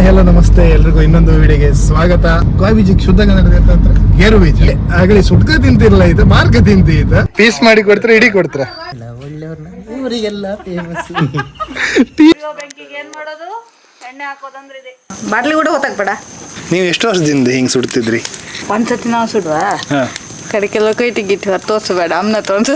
Hello ನಮಸ್ತೆ ಎಲ್ರಿಗೂ ಇನ್ನೊಂದು ವಿಡಿಯೋಗೆ ಸ್ವಾಗತ. ಗಾಯ್ ಬೀಜಕ್ಕೆ ಶುದ್ಧ ಕನ್ನಡ ಗೇರು ಬೀಜ ಆಗಲಿ ಸುಟ್ಕ ತಿಂತಿರಲ್ಲ, ಇದು ಮಾರ್ಕ ತಿಂತಿ ಇದು ಪೀಸ್ ಮಾಡಿ ಕೊಡ್ತಾರೆ, ಇಡೀ ಕೊಡ್ತಾರೆ. ಊರಿಗೆಲ್ಲ ಫೇಮಸ್. ಬಾಟ್ಲಿ ಕೂಡ ಹೊತ್ತಾಕ್ಬೇಡ. ನೀವು ಎಷ್ಟು ವರ್ಷದಿಂದ ಹಿಂಗ್ ಸುಡ್ತಿದ್ರಿ? ಒಂದ್ಸತಿ ನಾವು ಸುಡುವ ಕಡೆಗೆಲ್ಲ ಕೈ ತೆಗಿಟ್ಟು ತೋರ್ಸಬೇಡ, ಅಮ್ಮನ ತೋರ್ಸ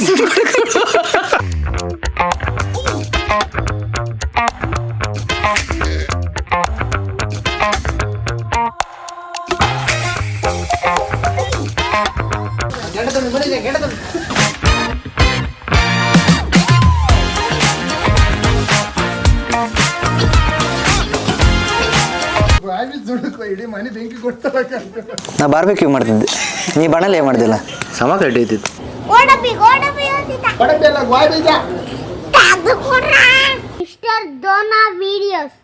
ಇಡೀ ಮನೆ ಬೆಂಕಿ ಕೊಡ್ತಾರ. ನಾ ಬಾರ್ಬೇಕ್ಯೂ ಮಾಡ್ತಿದ್ದೆ, ನೀ ಬಣ್ಣಲ್ಲಿ ಏನು ಮಾಡ್ದಿಲ್ಲ, ಸಮ ಕಟ್ಟಿದ್ದಿತ್ತು. Mister Dona videos.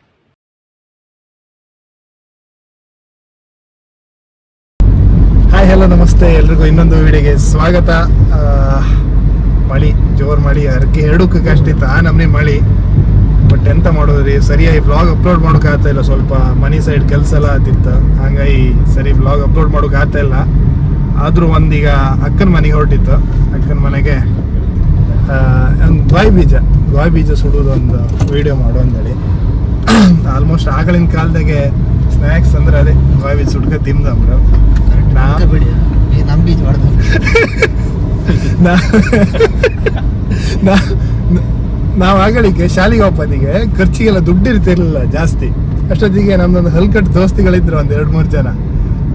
Hi hello ನಮಸ್ತೆ ಎಲ್ರಿಗೂ ಇನ್ನೊಂದು ವಿಡಿಯೋಗೆ ಸ್ವಾಗತ. ಮಳಿ ಜೋರ್ ಮಳಿ, ಅರ್ಕೆ ಎರಡಕ್ಕೂ ಕಷ್ಟ ಇತ್ತು, ಆ ನಮ್ನೆ ಮಳಿ. ಬಟ್ ಎಂತ ಮಾಡೋದ್ರಿ, ಸರಿಯಾಗಿ ಬ್ಲಾಗ್ ಅಪ್ಲೋಡ್ ಮಾಡೋಕೆ ಆಗ್ತಾ ಇಲ್ಲ. ಸ್ವಲ್ಪ ಮನಿ ಸೈಡ್ ಕೆಲಸ ಎಲ್ಲ ಆತಿತ್ತು, ಹಂಗಾಗಿ ಸರಿ ಬ್ಲಾಗ್ ಅಪ್ಲೋಡ್ ಮಾಡೋಕೆ ಆಗ್ತಾ ಇಲ್ಲ. ಆದರೂ ಒಂದೀಗ ಅಕ್ಕನ ಮನೆಗೆ ಹೊರಟಿತ್ತು. ಅಕ್ಕನ ಮನೆಗೆ ಒಂದು ಗಾಯ್ ಬೀಜ ಸುಡೋದು ಒಂದು ವಿಡಿಯೋ ಮಾಡು ಅಂದೇಳಿ. ಆಲ್ಮೋಸ್ಟ್ ಆಗಳಿನ ಕಾಲದಾಗೆ ಸ್ನ್ಯಾಕ್ಸ್ ಅಂದ್ರೆ ಅದೇ ಗಾಯ್ ಬೀಜ ಸುಡ್ಕ ತಿಂದಮ್ರು. ನಮ್ಮ ಬೀಜ ಮಾಡ್ದು ನಾವು ಆಗಳಿಗೆ ಶಾಲೆಗೆ ಹೋಗೋದಿಗೆ ಖರ್ಚಿಗೆಲ್ಲ ದುಡ್ಡು ಇರ್ತಿರ್ಲಿಲ್ಲ ಜಾಸ್ತಿ. ಅಷ್ಟೊತ್ತಿಗೆ ನಮ್ದೊಂದು ಹಲ್ಕಟ್ಟು ದೋಸ್ತಿಗಳಿದ್ರು, ಒಂದು 2-3 ಜನ.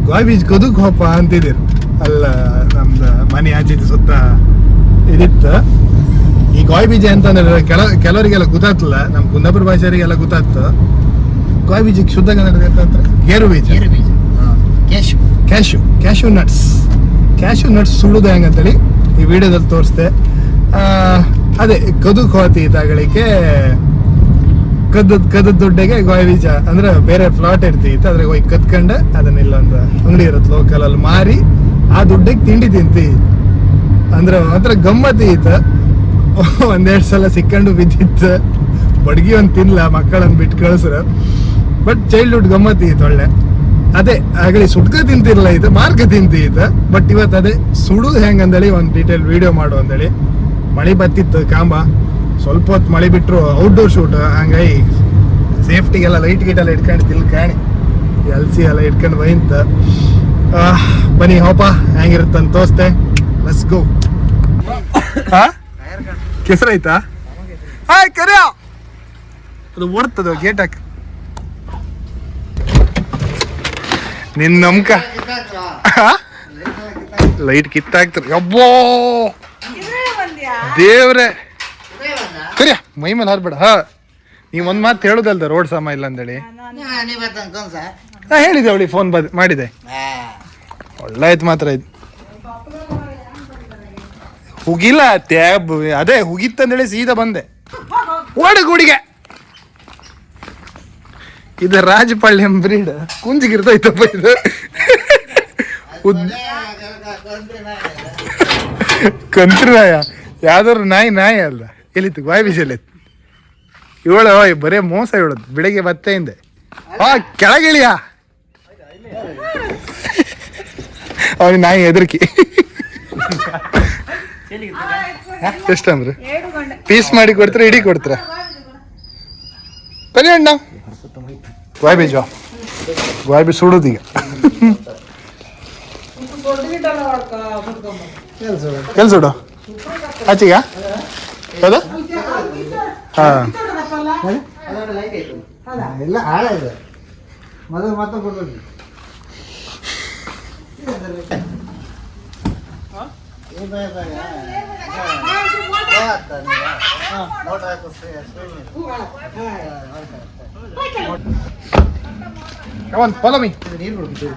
ಗಾಯ್ ಬೀಜ ಕದುಕ್ ಹೋಪ ಅಂತಿದ್ರು. ಅಲ್ಲ ನಮ್ದು ಮನೆ ಆಚೆ ಸುತ್ತ ಇದಿತ್ತು. ಈ ಗಾಯ್ ಬೀಜ ಅಂತಂದ್ರೆ ಕೆಲವರಿಗೆಲ್ಲ ಗೊತ್ತಾಗ್ತಿಲ್ಲ, ನಮ್ಮ ಕುಂದಾಪುರ ಭಾಷೆಯವರಿಗೆಲ್ಲ ಗೊತ್ತಾಗ್ತು. ಗಾಯ್ ಬೀಜಕ್ಕೆ ಶುದ್ಧ ಕನ್ನಡ ಅಂತಂದ್ರೆ ಗೇರು ಬೀಜ, ಕ್ಯಾಶ್ಯೂ ನಟ್ಸ್ ಸುಡುದು ಹೆಂಗಂತೇಳಿ ಈ ವಿಡಿಯೋದಲ್ಲಿ ತೋರಿಸ್ದೆ. ಅದೇ ಕದುಕ್ ಹೋತಿ ತಗೊಳಿಕ್ಕೆ ಕದ್ದದ ದುಡ್ಡಿಗೆ ಗಾಯ್ ಬೀಜ ಅಂದ್ರೆ ಬೇರೆ ಫ್ಲಾಟ್ ಇರ್ತಿತ್ತು, ಅದ್ರಾಗ ಹೋಗಿ ಕದ್ಕೊಂಡು ಅದನ್ನೆಲ್ಲ ಒಂದು ಅಂಗಡಿ ಇರುತ್ತೆ ಲೋಕಲ್ ಅಲ್ಲಿ ಮಾರಿ ಆ ದುಡ್ಡಿಗೆ ತಿಂಡಿ ತಿಂತಿ ಅಂದ್ರೆ ಒಂಥರ ಗಮ್ಮತ್ತಿ ಇತ್ತು. 1-2 ಸಲ ಸಿಕ್ಕೊಂಡು ಬಿದ್ದಿತ್ತು, ಬಡ್ಗಿ ಒಂದು ತಿನ್ಲ, ಮಕ್ಕಳನ್ನ ಬಿಟ್ಟು ಕಳಿಸ್ರು. ಬಟ್ ಚೈಲ್ಡ್ಹುಡ್ ಗಮ್ಮತ್ತಿ ಇತ್ತು ಒಳ್ಳೆ. ಅದೇ ಆಗಲಿ ಸುಟ್ಕ ತಿಂತಿರಲ್ಲ, ಇದು ಮಾರ್ಕ ತಿಂತಿ ಇತ್ತು. ಬಟ್ ಇವತ್ತು ಅದೇ ಸುಡುದು ಹೆಂಗಂದೇಳಿ ಒಂದು ಡೀಟೇಲ್ ವಿಡಿಯೋ ಮಾಡು ಅಂದೇಳಿ. ಮಳೆ ಬತ್ತಿತ್ತು ಕಾಂಬ, ಸ್ವಲ್ಪ ಹೊತ್ತು ಮಳೆ ಬಿಟ್ಟರು ಔಟ್ಡೋರ್ ಶೂಟ್, ಹಂಗಾಗಿ ಸೇಫ್ಟಿಗೆಲ್ಲ ಲೈಟ್ ಗೀಟೆಲ್ಲ ಇಟ್ಕೊಂಡು ತಿಳ್ಕಾಣಿ ಎಲ್ಸಿ ಎಲ್ಲ ಇಟ್ಕೊಂಡು ಬೈಂತ. ಬನ್ನಿ ಹೋಪ ಹೆಂಗಿರುತ್ತಂತ ತೋರಿಸ್ತೆ. Let's go. ಕೆಸರಾಯ್ತಾ? ಹಾಯ್ ಕರಿಯ, ಅದು ಓಡ್ತದ ಗೇಟ್ ಹಾಕಿ ನಿನ್ನ ನಮ್ಕ ಲೈಟ್ ಕಿತ್ತಾಕ್ತಾರೆ. ಅಬ್ಬೋ ದೇವ್ರೆ, ಕರಿಯ ಮೈ ಮೇಲೆ ಹಾರ್ಬೇಡ. ನೀವು ಒಂದ್ ಮಾತು ಹೇಳುದಲ್ದ ರೋಡ್ ಸಮ ಇಲ್ಲ ಅಂದೇಳಿ. ಹೇಳಿದೆ ಅವಳಿ ಫೋನ್ ಮಾಡಿದೆ, ಒಳ್ಳೆ ಆಯ್ತು ಮಾತ್ರ ಇದು. ಹುಗಿಲ್ಲ ಟ್ಯಾಬ್, ಅದೇ ಹುಗಿತ್ತಂದೇಳಿ ಸೀದಾ ಬಂದೆ ಓಡಗೂಡಿಗೆ. ಇದು ರಾಜಪಾಳ್ಯಂ ಬ್ರೀಡ್, ಕುಂಜಿಗಿರ್ತೈತಪ್ಪ ಇದು. ಕಂತ್ರಿ ನಾಯ, ಯಾವ್ದಾದ್ರು ನಾಯಿ ಅಲ್ಲ. ಎಲ್ಲಿತ್ತು ಗಾಯ್ ಬೀಜ ಎಲ್ಲಿತ್ತು? ಇವಳು ಬರೇ ಮೋಸ ಹೇಳೋದು. ಬೆಳಿಗ್ಗೆ ಬತ್ತೆ ಹಿಂದೆ ಕೆಳಗಿಳಿಯ ಅವನಿಗೆ ನಾಯಿ ಹೆದರ್ಕಿ. ಎಷ್ಟಂದ್ರೆ ಪೀಸ್ ಮಾಡಿ ಕೊಡ್ತಾರೆ, ಇಡೀ ಕೊಡ್ತಾರೆ. ಬನ್ನಿ ಅಣ್ಣ, ಗಾಯ್ ಬೀಜ ಸುಡೋದೀಗ. ಕೆಲ್ಸೋಡು ಆಚೆಗ ಹೌದಾ? ಹಾಂ ಎಲ್ಲ ಹಾಳಾಗಿದೆ ಮೊದಲು ಮತ್ತೆ ಕೊಡ್ಬೇಕು. Follow me. ನೀರು ಕೊಡ್ತೀವಿ,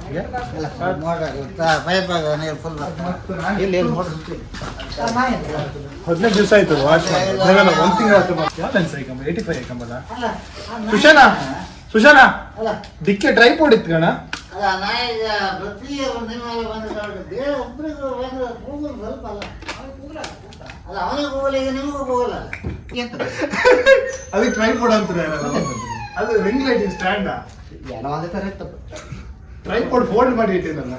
ಪೈಪಾಗ ನೀರು ಫುಲ್ ಇಲ್ಲಿ 15 ದಿವಸ ಆಯ್ತು ವಾಶ್ ಮಾಡಿ. 1 ತಿಂಗಳು ಆಯ್ತು. 85 ಐಕಂಬಲ್ಲ. ಸುಶಾನ ಡಿಕ್ಕೆ ಟ್ರೈಪೋಡ್ ಇತ್ತು ಕಣ. ಅದಕ್ಕೆ ಟ್ರೈಪೋಡ್ ಅಂತಾರೆ. ಅದು ರಿಂಗ್ ಲೈಟಿಂಗ್ ಸ್ಟ್ಯಾಂಡ್. ಎಲ್ಲ ಅದೇ ಥರ ಇತ್ತಪ್ಪ. ಟ್ರೈಪಾಡ್ ಫೋಲ್ಡ್ ಮಾಡಿ ಇಟ್ಟಿದ್ದಲ್ಲ.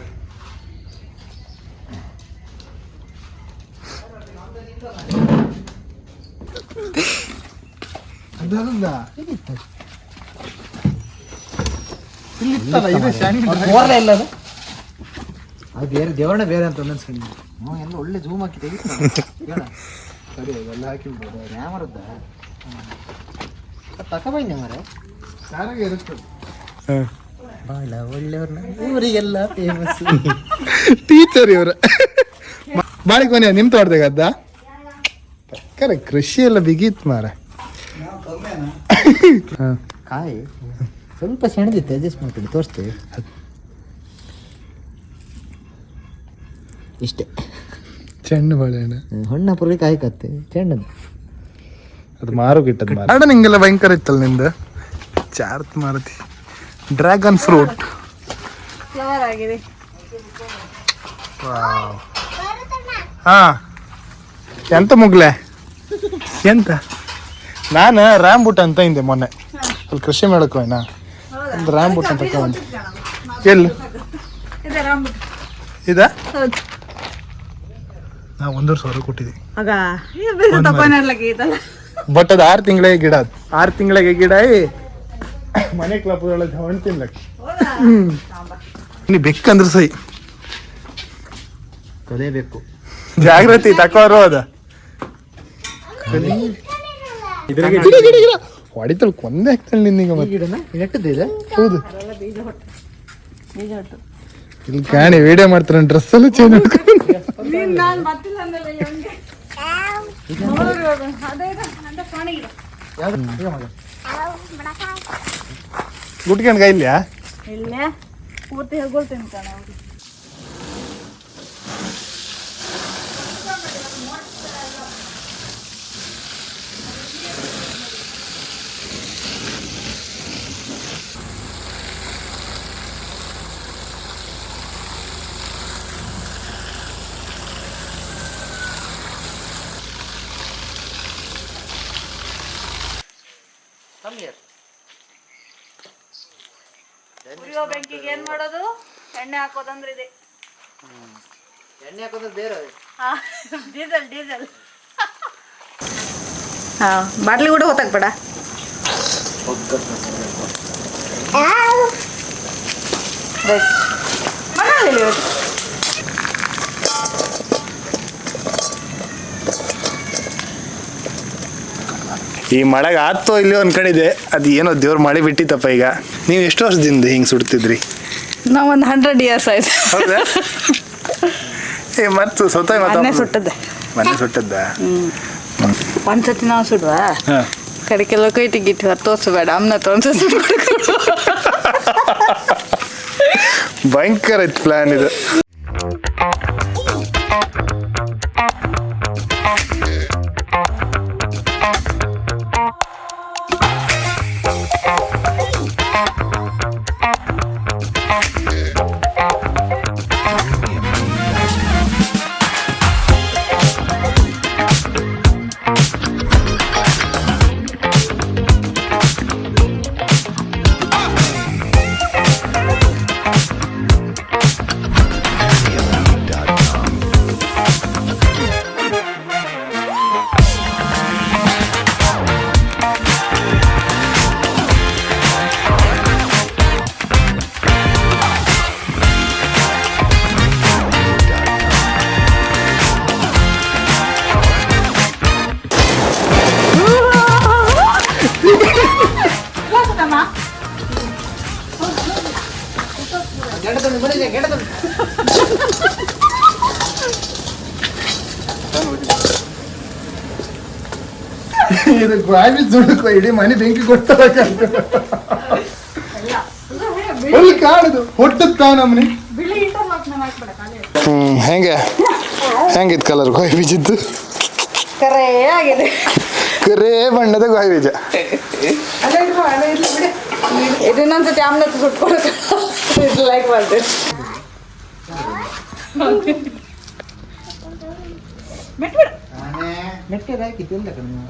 ಅದಲ್ಲ ಇಲ್ಲಿತ್ತಲ್ಲ ಇದು ಶಾಂತಿ ನೋಡ್ಲೇ ಇಲ್ಲ ಅದು. ಅದು ಬೇರೆ ದೇವರನ್ನ ಬೇರೆ ಅಂತ ಅನ್ಸ್ಕೊಂಡಿದ್ದೆ. ಎಲ್ಲ ಒಳ್ಳೆ ಜೂಮ್ ಹಾಕಿ ತೆಗಿತು ಹೇಳ. ಸರಿ ಅದೆಲ್ಲ ಹಾಕಿಬಿಡ್ಬೋದು. ಕ್ಯಾಮರದ್ದ ತಕೊಬಂದೆ ಮರೆ ಚೆನ್ನಾಗಿ ಇರುತ್ತೆ. ಭಾಳ ಒಳ್ಳೆಯವ್ರನ್ನ ಇವರಿಗೆಲ್ಲ ಫೇಮಸ್ ಟೀಚರ್ ಇವ್ರ ಬಾಳಿಕೊನೆ ನಿಮ್ ತೋಟದಾಗದ್ದ ಕರೆ ಕೃಷಿ ಎಲ್ಲ ಬಿಗಿತ್ ಮಾರ. ಕಾಯಿ ಸ್ವಲ್ಪ ಸೆಣದಿತ್ತು ಅಡ್ಜಸ್ಟ್ ಮಾಡ್ಕೊಂಡು ತೋರಿಸ್ತೇವೆ ಇಷ್ಟೇ. ಚೆಂಡು ಬಾಳೆಹಣ್ಣು ಹಣ್ಣ ಪುರಿ ಕಾಯಿ ಕತ್ತೆ ಚೆಂಡದು ಅದು ಮಾರು ಗಿಟ್ಟದ ಮಾರ ನಿಂಗೆಲ್ಲ ಭಯಂಕರ ಇತ್ತಲ್ಲ ನಿಂದು ಚಾರ್ತ್ ಮಾರುತಿ. ಡ್ರ್ಯಾಗನ್ ಫ್ರೂಟ್ ಫ್ಲವರ್ ಆಗಿದೆ. ಹಾ ಎಂತ ಮುಗ್ಲೆ ಎಂತ ನಾನು ರಾಂಬೂಟ್ ಅಂತ ಹಿಂದೆ ಮೊನ್ನೆ ಅಲ್ಲಿ ಕೃಷಿ ಮೇಳಕ್ಕೆ ಹೋಯ್ನಾ ಒಂದು ರಾಂಬೂಟ್ ಅಂತ ತಗೊಂಡೆ. ಎಲ್ಲಿ ಇದ ನಾವು 1,500 ಕೊಟ್ಟಿದ್ದೀವಿ. ಬಟ್ ಅದು 6 ತಿಂಗಳಿಗೆ ಗಿಡ, ಅದು 6 ತಿಂಗಳಿಗೆ ಗಿಡ ಮನೆ ಕ್ಲಬ್ದೊಳಗೆ ಹಣ್ಣು ತಿನ್ಲಕ್ಕೆ. ನೀ ಬೆಕ್ಕಂದ್ರೆ ಸೈ ಕಲಿಯಬೇಕು. ಜಾಗೃತಿ ತಕೋರು ಅದ ಹೊಡಿತಲ್ ಕೊಂದೆ ಹಾಕ್ತಾಳೆ ನಿನ್ನೀಗ. ಮತ್ತೆ ಗಿಡನ ನೆಟ್ಟದಿದೆ. ಹೌದು ಇಲ್ಲಿ ಕಾಣಿ ವಿಡಿಯೋ ಮಾಡ್ತಾರೆ ಡ್ರೆಸ್ ಎಲ್ಲ ಚೇಂಜ್ ಗುಟ್ಕಂಡ್ ಕೈಲ್ಯಾ ಇಲ್ಲ ಪೂರ್ತಿ ಹೇಳ್ಕೊಳ್ತೀನಿ ಕಣ. ಉರಿಯೋ ಬೆಂಕಿಗೆ ಏನ್ ಮಾಡೋದು? ಎಣ್ಣೆ ಹಾಕೋದಂದ್ರೆ ಇದೆ. ಎಣ್ಣೆ ಹಾಕೋದ್ರೆ ಬೇರೆ ಡೀಸೆಲ್ ಡೀಸೆಲ್. ಹಾ ಬಾಟ್ಲಿ ಕೂಡ ಹೊತ್ತಾಕ್ಬೇಡ. ಈ ಮಳೆಗೆ ಆತ್ತೋ ಇಲ್ಲೋ ಅನ್ಕೊಂಡಿದ್ದೆ, ಅದು ಏನೋ ದೇವ್ರ ಮಳೆ ಬಿಟ್ಟಿತ್ತಪ್ಪ. ಈಗ ನೀವು ಎಷ್ಟು ವರ್ಷದಿಂದ ಹಿಂಗೆ ಸುಡ್ತಿದ್ರಿ? ನಾವು ಒಂದು 100 years ಆಯ್ತು. ಹೌದಾ? ಏ ಮತ್ತು ಸ್ವತಃ ಮನೆ ಸುಟ್ಟದ್ದೆ. ಮನೆ ಸುಟ್ಟದ್ದ? ಒಂದ್ಸತಿ ನಾವು ಸುಡುವ ಕಡೆಗೆಲ್ಲ ಕೈ ತೆಗಿಟ್ಟು ತೋರಿಸಬೇಡ ಅಮ್ಮನ ತೋರಿಸ. ಭಯಂಕರ ಇತ್ತು ಪ್ಲಾನ್ ಇದು. ಇದು ಗಾಳಿ ದುಡುಕೋ ಇಡೀ ಮನೆ ಬೆಂಕಿ ಕೊಡ್ತಾರ ಕಾಣದು ಹೊಟ್ಟದ ನಮ್ಮನಿ. ಹೆಂಗೆ ಹೆಂಗಿದ್ ಕಲರ್ ಗೋಯ್ ಬೀಜದ್ದು? ಕರೇ ಆಗಿದೆ. ಕರೇ ಬಣ್ಣದ ಗೋಯ್ ಬೀಜ. ಇದನ್ನೊಂದ್ಸತಿ ಆಮ್ಲೆಟ್ ಸುಟ್ಕೊಡಕ್ಕೆ ಲೈಕ್ ಮಾಡ್ತೇವೆ. ಮೆಟ್ಟೆ ಹಾಕಿತ್ತು ಕಡಿಮೆ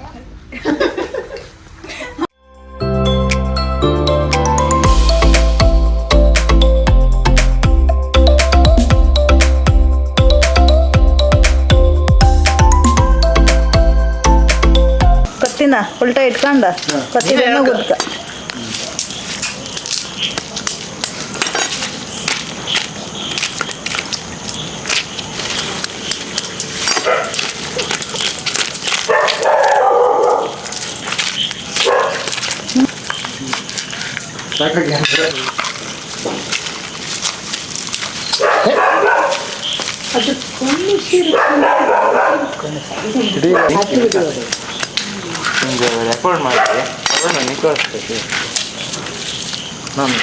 ಉಲ್ಟಾ ಇಟ್ಕೊಂಡ ಕೊತ್ತಿದ್ದೇನೋ ಗೊತ್ತ ರೆಕಾರ್ಡ್ ಮಾಡಿದೆ ಅದನ್ನು ನೀವು ಕಳಿಸ್ಬೇಕು ನಾನು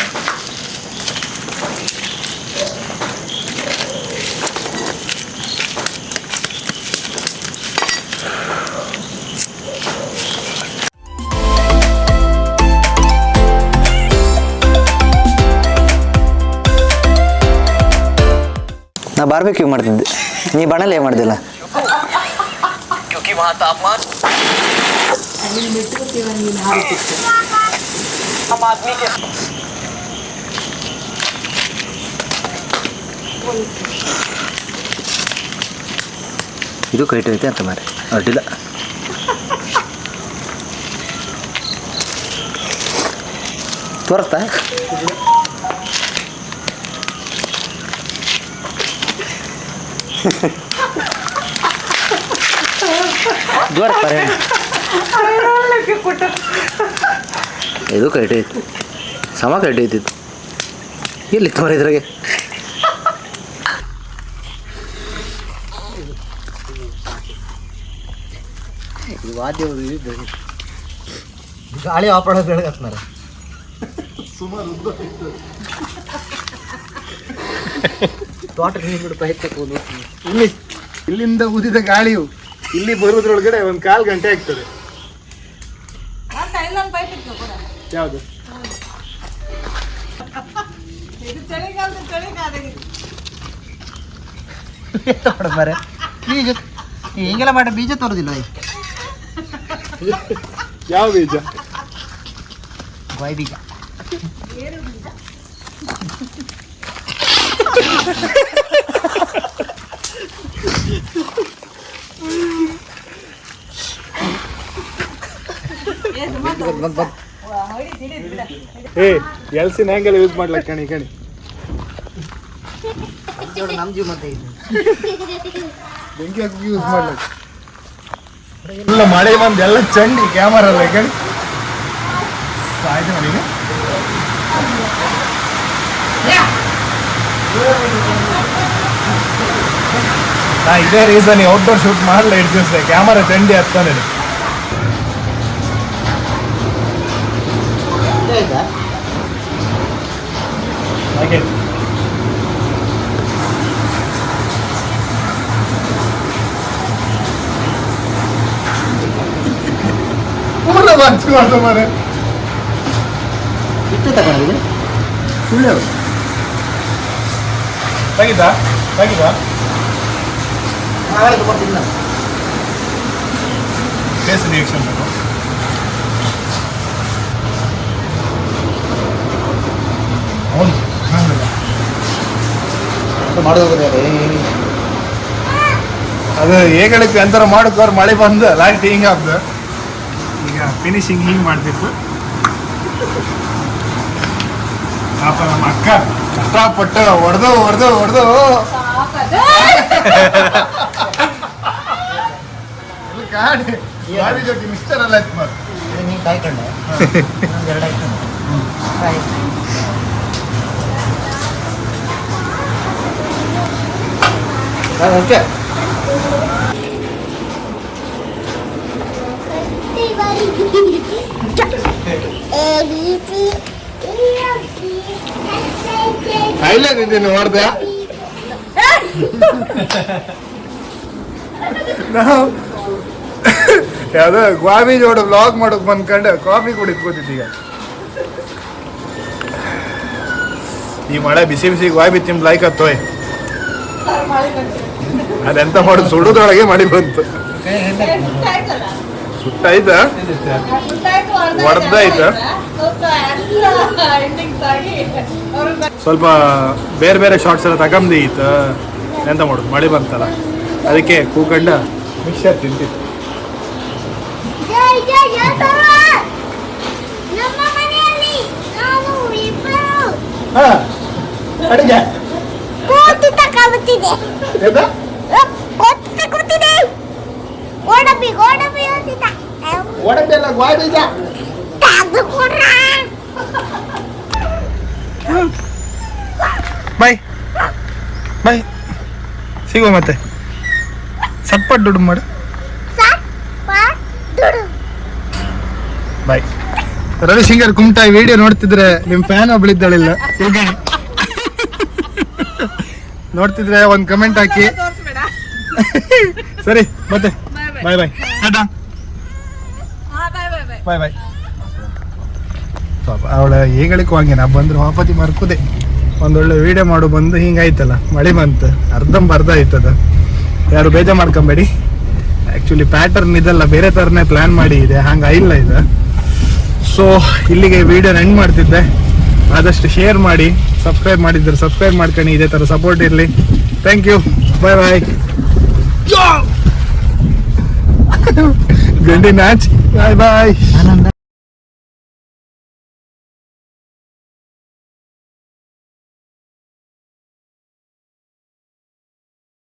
ನಾ ಬಾರ್ಬೇಕ್ಯೂ ಮಾಡ್ತಿದ್ದೆ ನೀ ಬಣಲೆ ಮಾಡ್ದಿಲ್ಲ ಇದು ಕೈಟ್ ಐತೆ ಅಂತ ಮಾರೆ ಅಡ್ಡಿಲ್ಲ ತೋರಿಸ್ತಾ ಜ್ವರ ಪರ ಇದು ಕೈಟ್ ಐತಿ ಸಮ ಕೈಟ್ ಐತಿತ್ತು ಎಲ್ಲಿ ತೋರ ಇದ್ರಾಗೆ ವಾದ್ಯ ಗಾಳಿ ಆಪಡ ಬೆಳಗತ್ನಾರ ತೋಟಕ್ಕೆ ನೀರು ಬಿಡು ಪೈಪ್ ತಕೊಂಡು ಇಲ್ಲಿ ಇಲ್ಲಿಂದ ಊದಿದ ಗಾಳಿಯು ಇಲ್ಲಿ ಬರುವುದ್ರೊಳಗಡೆ ಒಂದು 1/4 ಗಂಟೆ ಆಗ್ತದೆ. ಯಾವುದು ಬೀಜ ಹಿಂಗೆಲ್ಲ ಮಾಡಿ ಬೀಜ ತೋರುದಿಲ್ಲ ಯಾವ ಬೀಜ? ಬಾಯ್ ಬೀಜ ಎಲ್ಸಿನ ಹ್ಯಾಂಗೆಲ್ಲ ಯೂಸ್ ಮಾಡ್ಲಕ್ಕ ಕಣಿ ಕಣಿ ನಮ್ಮ ಜೀವ ಮತ್ತೆ ಬೆಂಕಿ ಹಾಕಿ ಯೂಸ್ ಮಾಡ್ಲಕ್ಕ ಎಲ್ಲ ಮಳೆ ಬಂದು ಎಲ್ಲ ಚಂಡಿ ಕ್ಯಾಮರಾ ಅಲ್ಲ ಕಣಿ ಆಯ್ತು ನೋಡಿ ಇದೇ ರೀಸನ್ ಔಟ್ಡೋರ್ ಶೂಟ್ ಮಾಡಲ್ಲ 2 ದಿವಸ ಕ್ಯಾಮರಾ ಚಂಡಿ ಹತ್ತಾನೆ ಹಾಗೆ ಪೂರ ಬಚ್ಕೊಂಡು ಮಾರೆ ಇಟ್ಟು ತಗೊಂಡಿದೆ ಸುಳ್ಳು ತೆಗಿತಾ ಬರ್ತಿಲ್ಲ ಫೇಸ್ ರಿಯಾಕ್ಷನ್ ಬೇಕು ಮಾಡೋದು ಅದು ಹೇಗೆ ಅಂತರ ಮಾಡೋಕೆ ಮಳೆ ಬಂದು ಲಾಸ್ಟ್ ಹಿಂಗೆ ಆಗ್ದು ಈಗ ಫಿನಿಶಿಂಗ್ ಹಿಂಗೆ ಮಾಡ್ತಿತ್ತು ಪಾಪ ನಮ್ಮ ಅಕ್ಕ ಕಷ್ಟಪಟ್ಟು ಹೊಡೆದು ಗಾಡಿ ಜೊತೆ ಮಿಕ್ಸ್ಚರ್ ಎಲ್ಲ ಆಯ್ತು ಮತ್ತೆ ನೀನು ಕಾಯ್ಕೊಂಡೆ 2 ಹಾಕ್ಕೊಂಡು ಅಷ್ಟೇ ಕಾಯಿಲೆ ನಿಂತೀನಿ ನೋಡ್ದೆ ನಾವು ಯಾವ್ದೋ ಗೋಬಿ ಜೋಡು ವ್ಲಾಗ್ ಮಾಡೋಕ್ ಬಂದ್ಕೊಂಡು ಕಾಫಿ ಕುಡಿದ್ ಕೂತಿದ್ದೀಗ ಈ ಮಳೆ ಬಿಸಿ ಗೋಬಿ ತಿಂದು ಲೈಕ್ ಹತ್ತೋಯ್ ಅದೆಂತ ಮಾಡೋದು ಸುಡುದ್ರೊಳಗೆ ಮಳೆ ಬಂತು ಸುಟ್ಟಾಯ್ತ ಹೊಡೆದಾಯ್ತ ಸ್ವಲ್ಪ ಬೇರೆ ಶಾರ್ಟ್ಸ್ ಎಲ್ಲ ತಗೊಂಡಿತ್ತು ಎಂತ ಮಾಡೋದು ಮಳೆ ಬಂತಲ್ಲ ಅದಕ್ಕೆ ಕೂಕಂಡ ಮಿಕ್ಸರ್ ತಿಂತಿತ್ತು ನಮ್ಮ ಮನೆಯಲ್ಲಿ ನಾವು ಇಬ್ಬರು ಹಾ ಅಡಿಗೆ ಕೋತಿ ತಗೊಳ್ತಿದೆ. ಎಂತ? ಕೋತಿ ತಗೊಳ್ತಿದೆ. ಗೋಡಂಬಿ ಓದಿದ. ಒಡಂಬೆಲ್ಲ ಗೋಡಿದ. ತಗೊಳ್ಳ. ಬಾಯ್ ಬಾಯ್, ಸಿಗುವ ಮತ್ತೆ. ಸಟ್ಪಟ್ ದುಡ್ಡು ಮಾಡು. ಬಾಯ್. ರವಿಶಂಕರ್ ಕುಮಟಾ ವಿಡಿಯೋ ನೋಡ್ತಿದ್ರೆ ನಿಮ್ ಫ್ಯಾನ್ ಒಬ್ಳಿದ್ದಾಳಿಲ್ಲ ನೋಡ್ತಿದ್ರೆ ಒಂದ್ ಕಮೆಂಟ್ ಹಾಕಿ. ಸರಿ ಮತ್ತೆ ಬಾಯ್ ಬಾಯ್ ಟಾಟಾ ಬಾಯ್ ಬಾಯ್. ಪಾಪ ಅವಳ ಹೇಗಳಿಕೂ ಹಂಗೆ ನಾ ಬಂದ್ರು ವಾಪತಿ ಮರ್ಕುದೆ. ಒಂದೊಳ್ಳೆ ವಿಡಿಯೋ ಮಾಡು ಬಂದು ಹಿಂಗಾಯ್ತಲ್ಲ, ಮಳೆ ಬಂತು, ಅರ್ಧ ಆಯ್ತದ. ಯಾರು ಬೇಜಾರು ಮಾಡ್ಕೊಂಬೇಡಿ. ಆ್ಯಕ್ಚುಲಿ ಪ್ಯಾಟರ್ನ್ ಇದೆಲ್ಲ ಬೇರೆ ಥರನೇ ಪ್ಲ್ಯಾನ್ ಮಾಡಿ ಇದೆ, ಹಂಗಾಗಿಲ್ಲ ಇದು. ಸೊ ಇಲ್ಲಿಗೆ ವಿಡಿಯೋ ಎಂಡ್ ಮಾಡ್ತಿದ್ದೆ. ಆದಷ್ಟು ಶೇರ್ ಮಾಡಿ, ಸಬ್ಸ್ಕ್ರೈಬ್ ಮಾಡಿದ್ರೆ ಸಬ್ಸ್ಕ್ರೈಬ್ ಮಾಡ್ಕೊಂಡು ಇದೇ ಥರ ಸಪೋರ್ಟ್ ಇರಲಿ. Thank you, bye bye. ಗಂಡಿ ಮ್ಯಾಚ್, ಬಾಯ್ ಬಾಯ್.